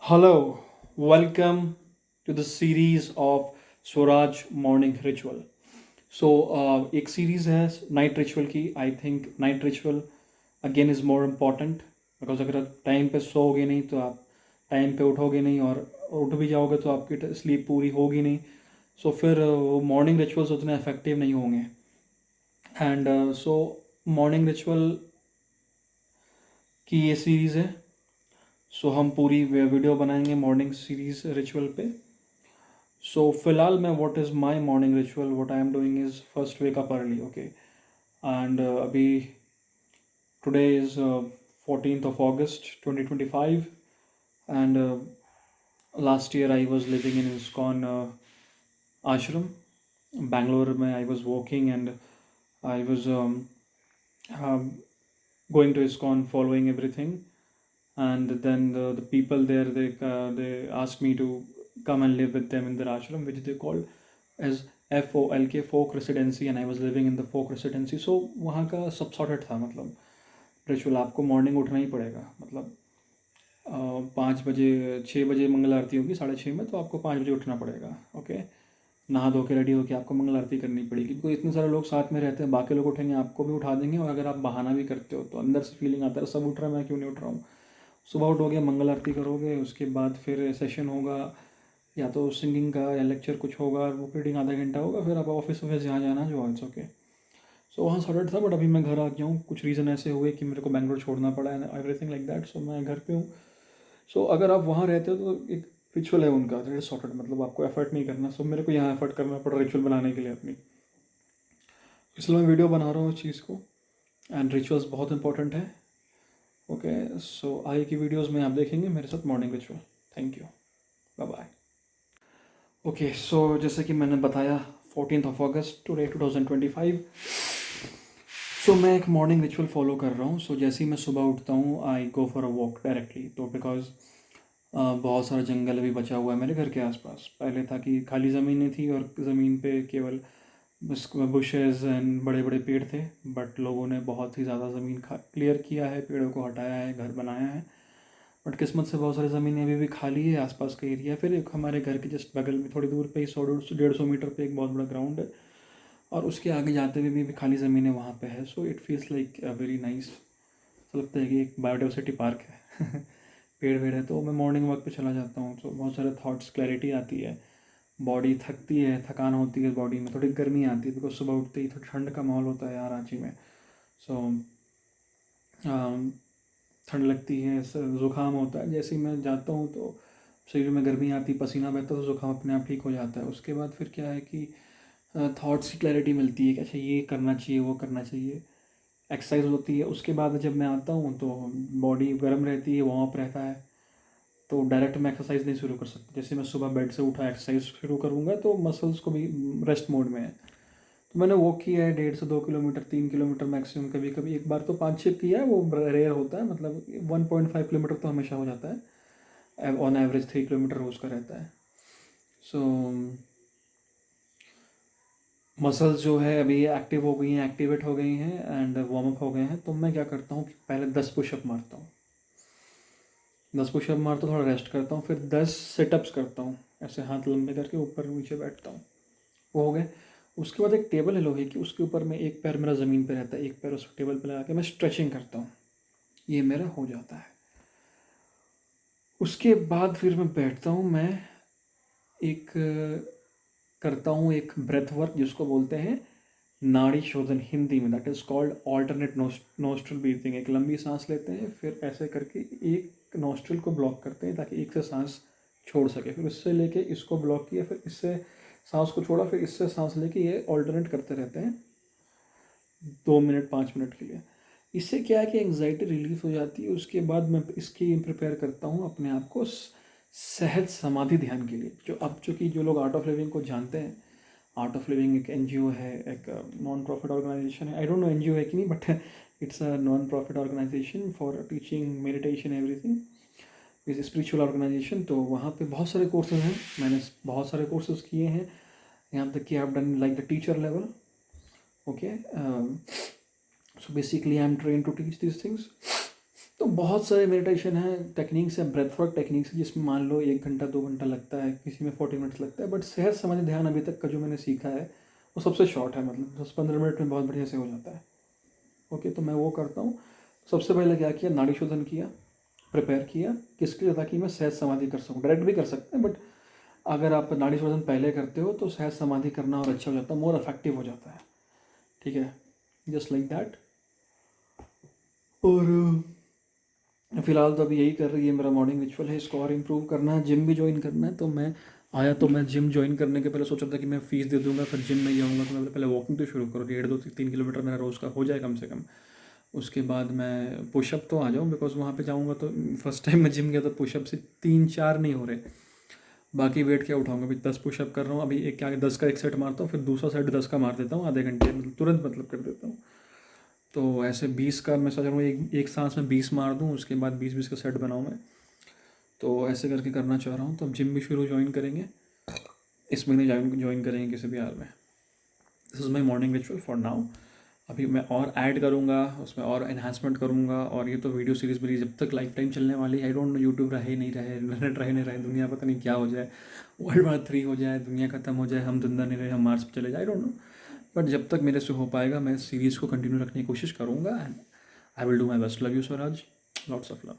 Hello, welcome to the series of Swaraj Morning Ritual. एक series है night ritual की. I think night ritual again is more important because अगर आप time पे सोओगे नहीं तो आप टाइम पे उठोगे नहीं, और उठ भी जाओगे तो आपकी स्लीप पूरी होगी नहीं. फिर वो मॉर्निंग रिचुअल्स उतने इफेक्टिव नहीं होंगे. एंड मॉर्निंग रिचुअल की ये सीरीज़ है. हम पूरी वीडियो बनाएंगे मॉर्निंग सीरीज रिचुअल पे. फिलहाल मैं what is my morning ritual, what I am doing is first wake up early. Okay. And अभी today is 14th of August 2025. And last year I was living in ISKCON ashram Bangalore में. I was working and I was going to ISKCON, following everything, and then the people there, they asked me to come and live with them in their ashram, which they called as FOLK, folk residency, and I was living in the folk residency. So वहाँ का सब sorted था. मतलब ritual आपको morning उठना ही पड़ेगा. मतलब 5 बजे, 6 बजे मंगल आरती होगी, 6:30 में, तो आपको 5 बजे उठना पड़ेगा. ओके. नहा धो के रेडी होके आपको मंगल आरती करनी पड़ेगी, क्योंकि इतने सारे लोग साथ में रहते हैं. बाकी लोग उठेंगे, आपको भी उठा देंगे, और अगर आप बहाना भी करते हो तो अंदर से फीलिंग आता है सब उठ रहा है, मैं क्यों नहीं उठ रहा हूँ. सुबह उठोगे, मंगल आरती करोगे, उसके बाद फिर सेशन होगा, या तो सिंगिंग का या लेक्चर कुछ होगा, बुक रीडिंग आधा घंटा होगा, फिर आप ऑफिस जहाँ जाना जो इट्स ओके. वहाँ सॉर्टेड था. बट अभी मैं घर आ गया हूँ. कुछ रीज़न ऐसे हुए कि मेरे को बैंगलोर छोड़ना पड़ा एंड एवरीथिंग लाइक दैट. मैं घर पे हूँ. अगर आप वहाँ रहते हो तो एक रिचुअल है उनका, दैट इज सॉर्टेड. मतलब आपको एफर्ट नहीं करना. मेरे को यहाँ एफर्ट करना पड़ा रिचुअल बनाने के लिए अपनी. इसलिए मैं वीडियो बना रहा हूँ इस चीज़ को. एंड रिचुअल्स बहुत इंपॉर्टेंट है. ओके. आगे की वीडियोस में आप देखेंगे मेरे साथ morning ritual. Thank you. Bye bye. Okay. जैसे कि मैंने बताया, 14th of August टुडे 2025. मैं एक मॉर्निंग रिचुअल फॉलो कर रहा हूँ. जैसे ही मैं सुबह उठता हूँ, I go for a walk directly. तो बिकॉज बहुत सारा जंगल अभी बचा हुआ है मेरे घर के आसपास. पहले था कि खाली ज़मीनें थी और ज़मीन पे केवल बुशेज़ एंड बड़े बड़े पेड़ थे. बट लोगों ने बहुत ही ज़्यादा ज़मीन क्लियर किया है, पेड़ों को हटाया है, घर बनाया है. बट किस्मत से बहुत सारी ज़मीनें अभी भी खाली है आसपास का एरिया. फिर एक हमारे घर के जस्ट बगल में थोड़ी दूर पे ही 100-150 मीटर पे एक बहुत बड़ा ग्राउंड है, और उसके आगे जाते हुए भी खाली ज़मीनें वहाँ पे है. It feels like very nice. ऐसा लगता है कि एक बायोडाइवर्सिटी पार्क है. पेड़ वेड़ है. मैं मॉर्निंग वॉक पे चला जाता हूँ. बहुत सारे थॉट्स, क्लैरिटी आती है. बॉडी थकती है, थकान होती है बॉडी में, थोड़ी गर्मी आती है बिकॉज सुबह उठते ही थोड़ी ठंड का माहौल होता है यहाँ रांची में. सो ठंड लगती है, ज़ुकाम होता है. जैसे ही मैं जाता हूँ तो शरीर में गर्मी आती, पसीना बहता, तो ज़ुकाम अपने आप ठीक हो जाता है. उसके बाद फिर क्या है कि थॉट्स की क्लैरिटी मिलती है कि अच्छा ये करना चाहिए, वो करना चाहिए. एक्सरसाइज होती है. उसके बाद जब मैं आता हूँ तो बॉडी गर्म रहती है, वार्म अप रहता है. तो डायरेक्ट मैं एक्सरसाइज नहीं शुरू कर सकता. जैसे मैं सुबह बेड से उठा एक्सरसाइज शुरू करूँगा तो मसल्स को भी रेस्ट मोड में है. मैंने वॉक किया है 1.5 से 2 किलोमीटर, 3 किलोमीटर मैक्सिमम. कभी कभी एक बार तो 5-6 किया है, वो रेयर होता है. मतलब 1.5 किलोमीटर तो हमेशा हो जाता है. ऑन एवरेज 3 किलोमीटर रोज का रहता है. सो मसल्स जो है अभी एक्टिव हो गई हैं, एक्टिवेट हो गई हैं एंड वार्म अप हो गए हैं. तो मैं क्या करता हूँ कि पहले 10 पुशअप मारता हूँ. 10 पुशअप मारता हूँ, थोड़ा रेस्ट करता हूँ, फिर 10 सिटअप्स करता हूँ. ऐसे हाथ लंबे करके ऊपर नीचे बैठता हूँ. वो हो गए. उसके बाद एक टेबल है लोहे की, उसके ऊपर में एक पैर मेरा ज़मीन पे रहता है, एक पैर उस टेबल पे लगा के मैं स्ट्रेचिंग करता हूँ. ये मेरा हो जाता है. उसके बाद फिर मैं बैठता हूँ. मैं एक करता हूँ एक ब्रेथ वर्क जिसको बोलते हैं नाड़ी शोधन हिंदी में. That is called alternate nostril breathing. एक लंबी सांस लेते हैं, फिर ऐसे करके एक नोस्ट्रल को ब्लॉक करते हैं ताकि एक से सांस छोड़ सके. फिर इससे लेके इसको ब्लॉक किया, फिर इससे सांस को छोड़ा, फिर इससे सांस लेके ये ऑल्टरनेट करते रहते हैं 2 मिनट 5 मिनट के लिए. इससे क्या है कि एंग्जाइटी रिलीफ हो जाती है. उसके बाद मैं इसकी प्रिपेयर करता हूँ अपने आप को सहज समाधि ध्यान के लिए. चूँकि जो लोग आर्ट ऑफ लिविंग को जानते हैं, आर्ट ऑफ लिविंग एक एनजीओ है, एक नॉन प्रॉफिट ऑर्गेनाइजेशन है. आई डोंट नो एनजीओ है कि नहीं, but it's a non profit organisation for teaching meditation everything. Is spiritual organisation. तो वहाँ पे बहुत सारे कोर्सेज हैं. मैंने बहुत सारे कोर्सेज किए हैं यहाँ तक कि I have done like the teacher level. Okay. So basically I'm trained to teach these things. तो बहुत सारे मेडिटेशन हैं, टेक्निक्स हैं, ब्रेथ वर्क टेक्निक्स, जिसमें मान लो 1 घंटा 2 घंटा लगता है, किसी में 40 मिनट्स लगता है, बट सहज समाधि ध्यान अभी तक का जो मैंने सीखा है वो सबसे शॉर्ट है, मतलब 10-15 मिनट में बहुत बढ़िया से हो जाता है। ओके, तो मैं वो करता हूँ। सबसे पहले क्या किया, नाड़ी शोधन किया, प्रिपेयर किया, किसके लिए, ताकि मैं सहज समाधि कर सकूँ। डायरेक्ट भी कर सकते हैं, बट अगर आप नाड़ी शोधन पहले करते हो तो सहज समाधि करना और अच्छा हो जाता है, मोर इफेक्टिव हो जाता है। ठीक है, जस्ट लाइक दैट। और फिलहाल तो अभी यही कर रही है, मेरा मॉर्निंग रिचुअल है, इसको और इम्प्रूव करना है, जिम भी ज्वाइन करना है। तो मैं आया तो मैं जिम ज्वाइन करने के पहले सोच रहा था कि मैं फ़ीस दे दूंगा, फिर जिम में जाऊँगा, तो मैं पहले वॉकिंग तो शुरू करूँ, 1.5-2-3 किलोमीटर मेरा रोज़ का हो जाए कम से कम। उसके बाद मैं पुशअप तो आ जाऊँ, बिकॉज वहाँ पे जाऊँगा तो फर्स्ट टाइम मैं जिम गया तो पुशअप से 3-4 नहीं हो रहे, बाकी वेट क्या उठाऊंगा। अभी 10 पुशअप कर रहा हूँ, अभी एक क्या 10 का एक सेट मारता हूँ, फिर दूसरा सेट 10 का मार देता हूँ, आधे घंटे मतलब तुरंत मतलब कर देता हूँ। तो ऐसे 20 का मैं सोच रहा हूँ, एक सांस में 20 मार दूँ, उसके बाद 20-20 का सेट बनाऊँ मैं। तो ऐसे करके करना चाह रहा हूँ। तो अब जिम भी शुरू ज्वाइन करेंगे, इस महीने ज्वाइन करेंगे किसी भी हाल में। This is my morning ritual for now. अभी मैं और ऐड करूँगा, उसमें और एनहांसमेंट करूँगा। और ये तो वीडियो सीरीज़ मेरी जब तक लाइफ टाइम चलने वाली, आई डोंट नो यूट्यूब रहे नहीं रहे, इंटरनेट रहे नहीं रहे, दुनिया पता नहीं क्या हो जाए, World War III हो जाए, दुनिया ख़त्म हो जाए, हम जिंदा नहीं रहे, हम मार्स पे चले जाए, आई डोंट नो। बट जब तक मेरे से हो पाएगा मैं सीरीज़ को कंटिन्यू रखने की कोशिश करूँगा, and I will do my best. Love you Swaraj, lots of love.